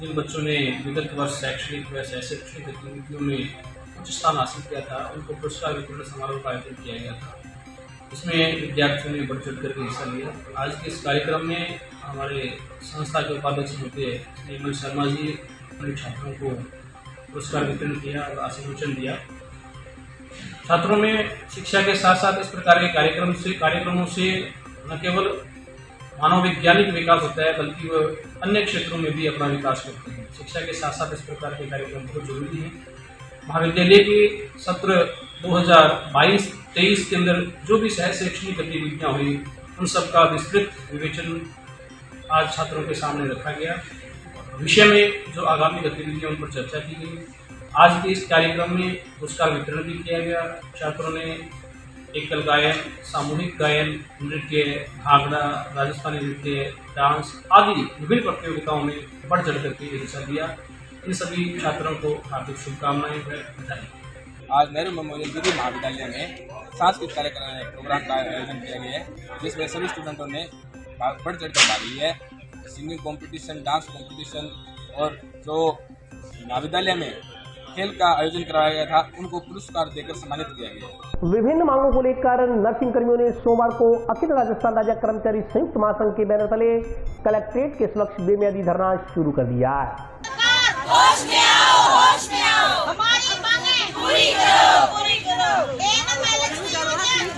जिन बच्चों ने विगत वर्ष शैक्षणिक व शैक्षणिक गतिविधियों में उच्च स्थान हासिल किया था उनको पुरस्कार वितरण समारोह का आयोजन किया गया था। इसमें विद्यार्थियों ने बढ़ चढ़ करके हिस्सा लिया। आज के इस कार्यक्रम में हमारे संस्था के उपाध्यक्ष होते निर्मल शर्मा जी अपने छात्रों को पुरस्कार वितरण किया और आशीर्वचन दिया। छात्रों में शिक्षा के साथ साथ इस प्रकार के कार्यक्रमों से न केवल मानववैज्ञानिक विकास होता है बल्कि वह अन्य क्षेत्रों में भी अपना विकास करते हैं। शिक्षा के साथ साथ इस प्रकार के कार्यक्रम बहुत जरूरी है। महाविद्यालय के सत्र 2022-23 के अंदर जो भी सह शैक्षणिक गतिविधियां हुई उन सब का विस्तृत विवेचन आज छात्रों के सामने रखा गया। विषय में जो आगामी गतिविधियां उन पर चर्चा की गई। आज के इस कार्यक्रम में पुरस्कार वितरण भी किया गया। छात्रों ने एकल गायन, सामूहिक गायन, नृत्य, भांगड़ा, राजस्थानी नृत्य, डांस आदि विभिन्न प्रतियोगिताओं में बढ़ चढ़ करके हिस्सा लिया। इन सभी छात्रों को हार्दिक शुभकामनाएं व बधाई। आज नेहरू मेमोरियल विधि महाविद्यालय में सांस्कृतिक कार्यक्रम प्रोग्राम का आयोजन किया गया है, जिसमें सभी स्टूडेंटों ने बढ़ चढ़ कर भाग लिया है। सिंगिंग कंपटीशन, डांस कंपटीशन और जो महाविद्यालय में खेल का आयोजन कराया गया था उनको पुरस्कार देकर सम्मानित किया गया। विभिन्न मांगों को लेकर नर्सिंग कर्मियों ने सोमवार को अखिल राजस्थान राज्य कर्मचारी संयुक्त महासंघ के बैनर तले कलेक्ट्रेट के समक्ष बेमियादी धरना शुरू कर दिया है। होश में आओ, होश में आओ, हमारी मांगें पूरी करो, पूरी करो।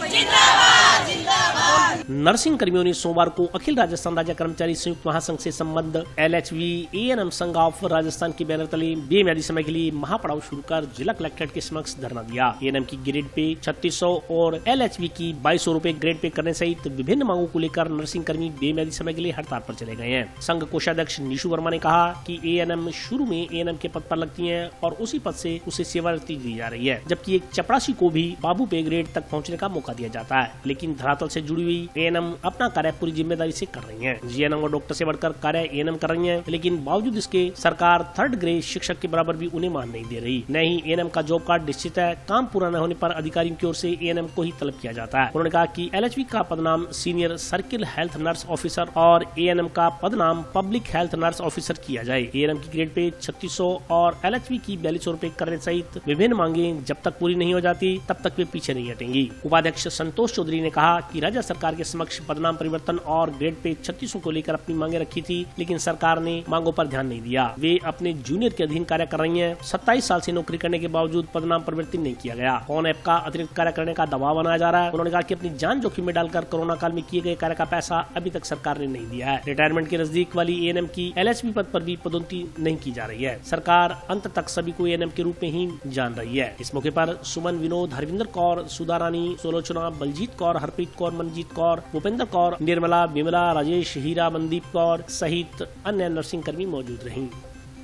जिंदाबाद, जिंदाबाद। नर्सिंग कर्मियों ने सोमवार को अखिल राजस्थान राज्य कर्मचारी संयुक्त महासंघ से संबद्ध LHV ANM संघ ऑफ राजस्थान के बैनर तले बेमियादी समय के लिए महापड़ाव शुरू कर जिला कलेक्ट्रेट के समक्ष धरना दिया। ANM की ग्रेड पे 3600 और LHV की 2200 रूपए ग्रेड पे करने सहित विभिन्न मांगों को लेकर नर्सिंग कर्मी बेमियादी समय के लिए हड़ताल पर चले गए हैं। संघ कोषाध्यक्ष निशु वर्मा ने कहा कि ANM शुरू में ANM के पद पर लगती है और उसी पद से उसे सेवानिवृत्ति दी जा रही है, जबकि एक चपरासी को भी बाबू पे ग्रेड तक पहुंचने का मौका दिया जाता है, लेकिन धरातल से जुड़ी हुई ANM अपना कार्य पूरी जिम्मेदारी से कर रही है। GNM और डॉक्टर से बढ़कर कार्य ANM कर रही है, लेकिन बावजूद इसके सरकार 3rd ग्रेड शिक्षक के बराबर भी उन्हें मान नहीं दे रही। न ही ANM का जॉब कार्ड निश्चित है, काम पूरा न होने पर अधिकारियों की ओर से ANM को ही तलब किया जाता है। उन्होंने कहा कि LHV का पदनाम senior circle health nurse officer और ANM का पदनाम पब्लिक हेल्थ नर्स ऑफिसर किया जाए। ANM की ग्रेड पे 3600 और LHV की 4200 रूपए करने सहित विभिन्न मांगे जब तक पूरी नहीं हो जाती तब तक वे पीछे नहीं हटेंगी। उपाध्यक्ष संतोष चौधरी ने कहा कि राज्य सरकार के समक्ष पदनाम परिवर्तन और ग्रेड पे 3600 को लेकर अपनी मांगे रखी थी, लेकिन सरकार ने मांगों पर ध्यान नहीं दिया। वे अपने जूनियर के अधीन कार्य कर रही हैं। 27 साल से नौकरी करने के बावजूद पदनाम परिवर्तन नहीं किया गया। फोन ऐप का अतिरिक्त कार्य करने का दबाव बनाया जा रहा है। उन्होंने कहा कि अपनी जान जोखिम में डालकर कोरोना काल में किए गए कार्य का पैसा अभी तक सरकार ने नहीं दिया है। रिटायरमेंट के नजदीक वाली ANM की LHV पद पर भी पदोन्नति नहीं की जा रही है। सरकार अंत तक सभी को ANM के रूप में ही जान रही है। इस मौके पर सुमन, विनोद, हरविंदर कौर, सुधा रानी, सोलोचना, बलजीत कौर, हरप्रीत कौर, मनजीत कौर, भूपेंद्र कौर, निर्मला, विमला, राजेश, हीरा, मनदीप कौर सहित अन्य नर्सिंग कर्मी मौजूद रहीं।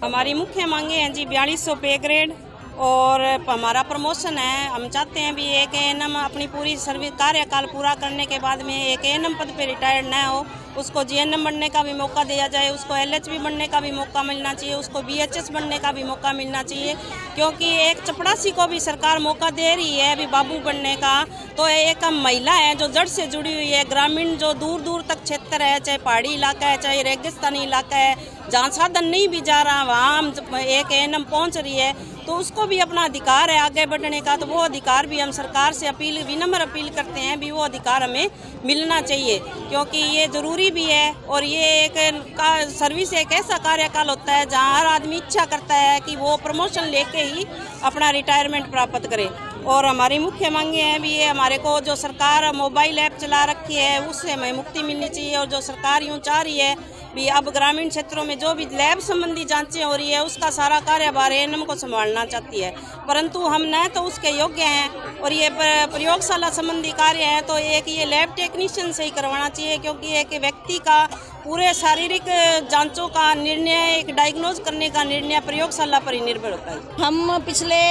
हमारी मुख्य मांगे हैं जी 4200 पे ग्रेड और हमारा प्रमोशन है। हम चाहते हैं भी एक ANM अपनी पूरी सर्विस कार्यकाल पूरा करने के बाद में एक ANM पद पे रिटायर्ड न हो, उसको GNM बनने का भी मौका दिया जाए, उसको LHV बनने का भी मौका मिलना चाहिए, उसको BHS बनने का भी मौका मिलना चाहिए, क्योंकि एक चपड़ासी को भी सरकार मौका दे रही है अभी बाबू बनने का। तो एक महिला है जो जड़ से जुड़ी हुई है, ग्रामीण जो दूर दूर तक क्षेत्र है, चाहे पहाड़ी इलाका है चाहे रेगिस्तानी इलाका है, जहाँ साधन नहीं भी जा रहा वहाँ हम एक ANM पहुँच रही है, तो उसको भी अपना अधिकार है आगे बढ़ने का। तो वो अधिकार भी हम सरकार से विनम्र अपील करते हैं भी वो अधिकार हमें मिलना चाहिए, क्योंकि ये जरूरी भी है। और ये एक सर्विस एक ऐसा कार्यकाल होता है जहाँ हर आदमी इच्छा करता है कि वो प्रमोशन लेके ही अपना रिटायरमेंट प्राप्त करे। और हमारी मुख्य मांगे हैं भी ये, हमारे को जो सरकार मोबाइल ऐप चला रखी है उससे हमें मुक्ति मिलनी चाहिए। और जो सरकार यूँ चाह रही है भी अब ग्रामीण क्षेत्रों में जो भी लैब संबंधी जांचें हो रही है उसका सारा कार्यभार ANM को संभालना चाहती है, परंतु हम न तो उसके योग्य हैं और ये प्रयोगशाला संबंधी कार्य है तो एक ये लैब टेक्नीशियन से ही करवाना चाहिए, क्योंकि एक व्यक्ति का पूरे शारीरिक जांचों का निर्णय, एक डायग्नोज करने का निर्णय प्रयोगशाला पर ही निर्भर होता है। हम पिछले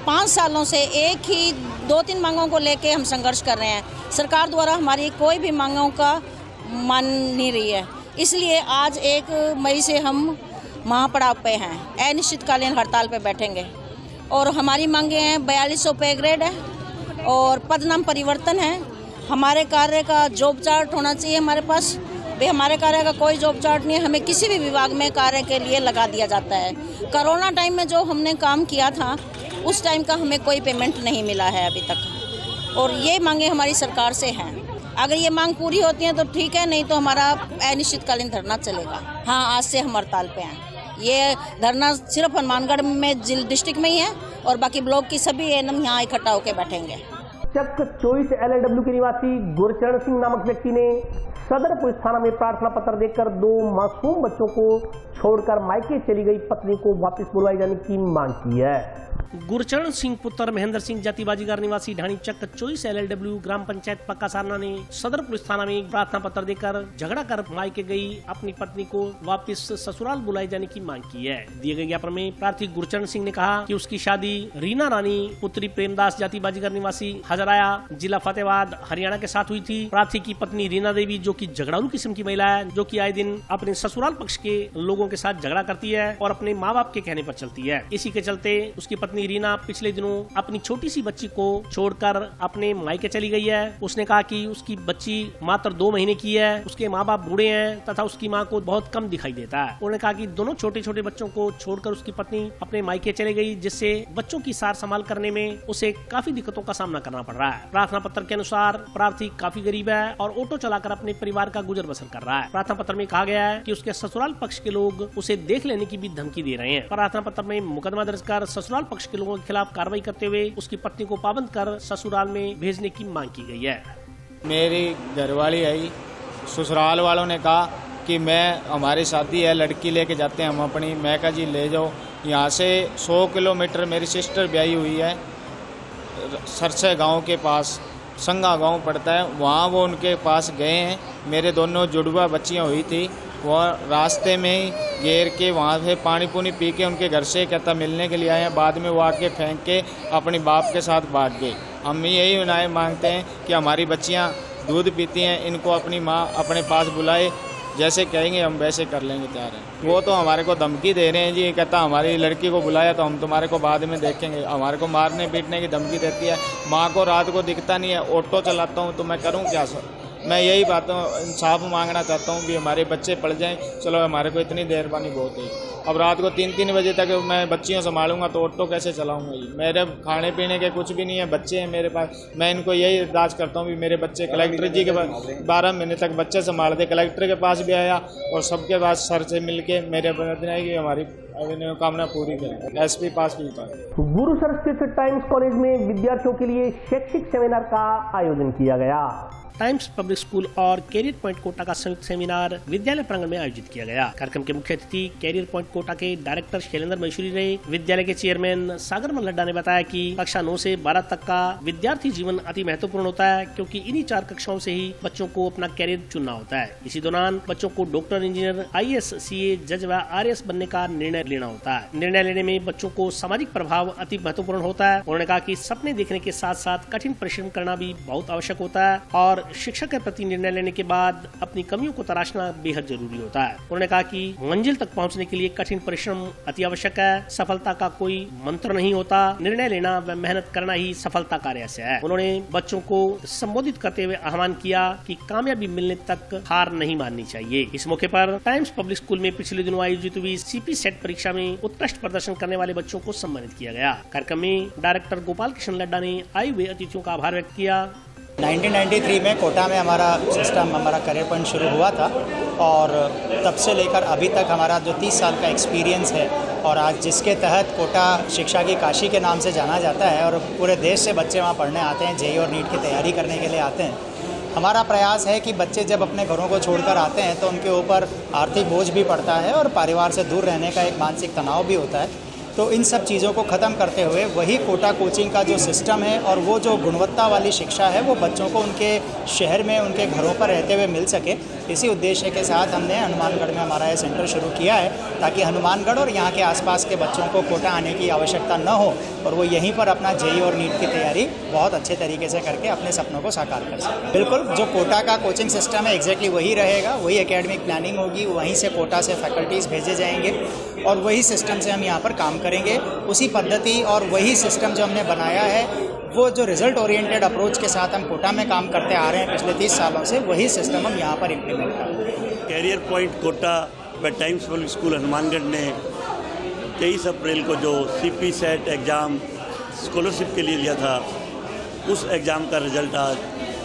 5 सालों से एक ही 2-3 मांगों को लेके हम संघर्ष कर रहे हैं। सरकार द्वारा हमारी कोई भी मांगों का मान नहीं रही है, इसलिए आज 1 मई से हम महापड़ाव पे हैं, अनिश्चितकालीन हड़ताल पे बैठेंगे। और हमारी मांगे हैं 4200 पे ग्रेड है और पदनाम परिवर्तन है। हमारे कार्य का जॉब चार्ट होना चाहिए हमारे पास। भाई हमारे कार्य का कोई जॉब चार्ट नहीं है, हमें किसी भी विभाग में कार्य के लिए लगा दिया जाता है। कोरोना टाइम में जो हमने काम किया था उस टाइम का हमें कोई पेमेंट नहीं मिला है अभी तक, और ये मांगे हमारी सरकार से हैं। अगर ये मांग पूरी होती है तो ठीक है, नहीं तो हमारा अनिश्चितकालीन धरना चलेगा। हाँ, आज से हम हड़ताल पे हैं। ये धरना सिर्फ हनुमानगढ़ में डिस्ट्रिक्ट में ही है और बाकी ब्लॉक की सभी ANM यहाँ इकट्ठा होकर बैठेंगे। चक 24 LLW के निवासी गुरचरण सिंह नामक व्यक्ति ने सदर पुलिस थाना में प्रार्थना पत्र देकर 2 मासूम बच्चों को छोड़कर मायके चली गई पत्नी को वापस बुलवाए जाने की मांग की है। गुरचरण सिंह पुत्र महेंद्र सिंह जाति बाजीगर निवासी ढाणी चक 24 LLW ग्राम पंचायत पक्का सारना ने सदर पुलिस थाना में प्रार्थना पत्र देकर झगड़ा कर मायके गई अपनी पत्नी को वापस ससुराल बुलाए जाने की मांग की है। दिए गए ज्ञापन में प्रार्थी गुरचरण सिंह ने कहा कि उसकी शादी रीना रानी पुत्री प्रेमदास जाति बाजीगर निवासी हजराया जिला फतेहाबाद हरियाणा के साथ हुई थी। प्रार्थी की पत्नी रीना देवी जो कि झगड़ालू किस्म की महिला है, जो कि आए दिन अपने ससुराल पक्ष के लोगों के साथ झगड़ा करती है और अपने माँ बाप के कहने पर चलती है। इसी के चलते उसकी पत्नी रीना पिछले दिनों अपनी छोटी सी बच्ची को छोड़कर अपने मायके चली गई है। उसने कहा कि उसकी बच्ची मात्र 2 महीने की है, उसके माँ बाप बूढ़े हैं तथा उसकी माँ को बहुत कम दिखाई देता है। उन्होंने कहा कि दोनों छोटे छोटे बच्चों को छोड़कर उसकी पत्नी अपने मायके चली गई, जिससे बच्चों की सार संभाल करने में उसे काफी दिक्कतों का सामना करना पड़ रहा है। प्रार्थना पत्र के अनुसार प्रार्थी काफी गरीब है और ऑटो चलाकर अपने परिवार का गुजर बसर कर रहा है। प्रार्थना पत्र में कहा गया है कि उसके ससुराल पक्ष के लोग उसे देख लेने की भी धमकी दे रहे हैं। प्रार्थना पत्र में मुकदमा दर्ज कर ससुराल पक्ष के लोगों के खिलाफ कार्रवाई करते हुए उसकी पत्नी को पाबंद कर ससुराल में भेजने की मांग की गई है। मेरी घरवाली आई, ससुराल वालों ने कहा कि हमारी शादी है, लड़की लेके जाते हैं हम अपनी। मैं कहा जी ले जाओ। यहाँ से 100 किलोमीटर मेरी सिस्टर ब्याही हुई है, सरसे गांव के पास संगा गांव पड़ता है, वहाँ वो उनके पास गए हैं। मेरे दोनों जुड़वा बच्चियाँ हुई थी, वो रास्ते में ही घेर के वहाँ से पानी पुनी पी के उनके घर से कहता मिलने के लिए आए हैं। बाद में वो आके फेंक के अपनी बाप के साथ भाग गए। हम यही न्याय मांगते हैं कि हमारी बच्चियाँ दूध पीती हैं, इनको अपनी माँ अपने पास बुलाए, जैसे कहेंगे हम वैसे कर लेंगे तैयार हैं। वो तो हमारे को धमकी दे रहे हैं जी, कहता हमारी लड़की को बुलाया तो हम तुम्हारे को बाद में देखेंगे। हमारे को मारने पीटने की धमकी देती है। माँ को रात को दिखता नहीं है, ऑटो चलाता हूँ तो मैं करूँ क्या सर? मैं यही बातों इंसाफ मांगना चाहता हूँ कि हमारे बच्चे पढ़ जाएं। चलो हमारे को इतनी देर पानी बहुत है, अब रात को 3-3 बजे तक मैं बच्चियों संभालूंगा तो ऑटो कैसे चलाऊंगा? ये मेरे खाने पीने के कुछ भी नहीं है, बच्चे हैं मेरे पास। मैं इनको यही अरदास करता हूँ कि मेरे बच्चे कलेक्टर जी के पास 12 महीने तक बच्चे संभाल दे। कलेक्टर के पास भी आया और सबके पास सर से मिल के मेरे बताया कि हमारी कामना पूरी करें। SP पास भी था। गुरुसर स्थित टाइम्स कॉलेज में विद्यार्थियों के लिए शैक्षिक सेमिनार का आयोजन किया गया। टाइम्स पब्लिक स्कूल और कैरियर पॉइंट कोटा का संयुक्त सेमिनार विद्यालय प्रांगण में आयोजित किया गया। कार्यक्रम के मुख्य अतिथि कैरियर पॉइंट कोटा के डायरेक्टर शैलेंद्र मैसूरी रहे। विद्यालय के चेयरमैन सागर मल्लड्डा ने बताया कि कक्षा 9 से 12 तक का विद्यार्थी जीवन अति महत्वपूर्ण होता है, क्योंकि इन्हीं 4 कक्षाओं से ही बच्चों को अपना कैरियर चुनना होता है। इसी दौरान बच्चों को डॉक्टर, इंजीनियर, IAS, CA, जज व RS बनने का निर्णय लेना होता है। निर्णय लेने में बच्चों को सामाजिक प्रभाव अति महत्वपूर्ण होता है। उन्होंने कहा कि सपने देखने के साथ साथ कठिन परिश्रम करना भी बहुत आवश्यक होता है और शिक्षक के प्रति निर्णय लेने के बाद अपनी कमियों को तराशना बेहद जरूरी होता है। उन्होंने कहा कि मंजिल तक पहुंचने के लिए कठिन परिश्रम अति आवश्यक है। सफलता का कोई मंत्र नहीं होता, निर्णय लेना व मेहनत करना ही सफलता का रहस्य है। उन्होंने बच्चों को संबोधित करते हुए आह्वान किया कि कामयाबी मिलने तक हार नहीं माननी चाहिए। इस मौके पर टाइम्स पब्लिक स्कूल में पिछले दिनों आयोजित हुई CP सेट परीक्षा में उत्कृष्ट प्रदर्शन करने वाले बच्चों को सम्मानित किया गया। कार्यक्रम में डायरेक्टर गोपाल कृष्ण लड्डा ने आए हुए अतिथियों का आभार व्यक्त किया। 1993 में कोटा में हमारा सिस्टम, हमारा करियर पॉइंट शुरू हुआ था और तब से लेकर अभी तक हमारा जो 30 साल का एक्सपीरियंस है और आज जिसके तहत कोटा शिक्षा की काशी के नाम से जाना जाता है और पूरे देश से बच्चे वहाँ पढ़ने आते हैं, JEE और नीट की तैयारी करने के लिए आते हैं। हमारा प्रयास है कि बच्चे जब अपने घरों को छोड़कर आते हैं तो उनके ऊपर आर्थिक बोझ भी पड़ता है और परिवार से दूर रहने का एक मानसिक तनाव भी होता है। तो इन सब चीज़ों को ख़त्म करते हुए वही कोटा कोचिंग का जो सिस्टम है और वो जो गुणवत्ता वाली शिक्षा है वो बच्चों को उनके शहर में, उनके घरों पर रहते हुए मिल सके, इसी उद्देश्य के साथ हमने हनुमानगढ़ में हमारा ये सेंटर शुरू किया है, ताकि हनुमानगढ़ और यहाँ के आसपास के बच्चों को कोटा आने की आवश्यकता न हो और वो यहीं पर अपना JEE और नीट की तैयारी बहुत अच्छे तरीके से करके अपने सपनों को साकार कर सकें। बिल्कुल, जो कोटा का कोचिंग सिस्टम है एग्जैक्टली वही रहेगा, वही एकेडमिक प्लानिंग होगी, वहीं से कोटा से फैकल्टीज़ भेजे जाएंगे और वही सिस्टम से हम यहाँ पर काम करेंगे। उसी पद्धति और वही सिस्टम जो हमने बनाया है, वो जो रिजल्ट ओरिएंटेड अप्रोच के साथ हम कोटा में काम करते आ रहे हैं पिछले 30 सालों से, वही सिस्टम हम यहाँ पर इम्प्लीमेंट कर रहे हैं। कैरियर पॉइंट कोटा व टाइम्स पब्लिक स्कूल हनुमानगढ़ ने 23 अप्रैल को जो CP सेट एग्ज़ाम स्कॉलरशिप के लिए लिया था, उस एग्ज़ाम का रिजल्ट आज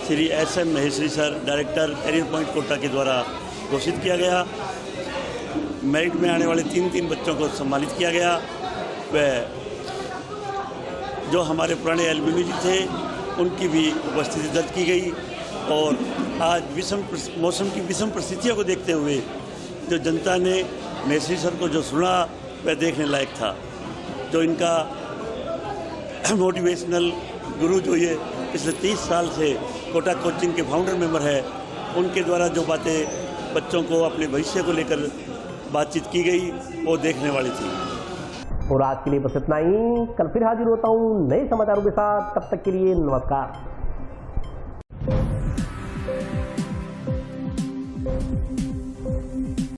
Shri SM Maheshwari sir, director Career Point Kota के द्वारा घोषित किया गया। मेरिट में आने वाले 3 बच्चों को सम्मानित किया गया। वह जो हमारे पुराने एलबीबी थे उनकी भी उपस्थिति दर्ज की गई और आज मौसम की विषम परिस्थितियों को देखते हुए जो जनता ने महेश्वरी सर को जो सुना वह देखने लायक था। जो इनका मोटिवेशनल गुरु जो ये पिछले 30 साल से कोटा कोचिंग के फाउंडर मेंबर है, उनके द्वारा जो बातें बच्चों को अपने भविष्य को लेकर बातचीत की गई वो देखने वाली थी। और आज के लिए बस इतना ही। कल फिर हाजिर होता हूँ नए समाचारों के साथ, तब तक के लिए नमस्कार।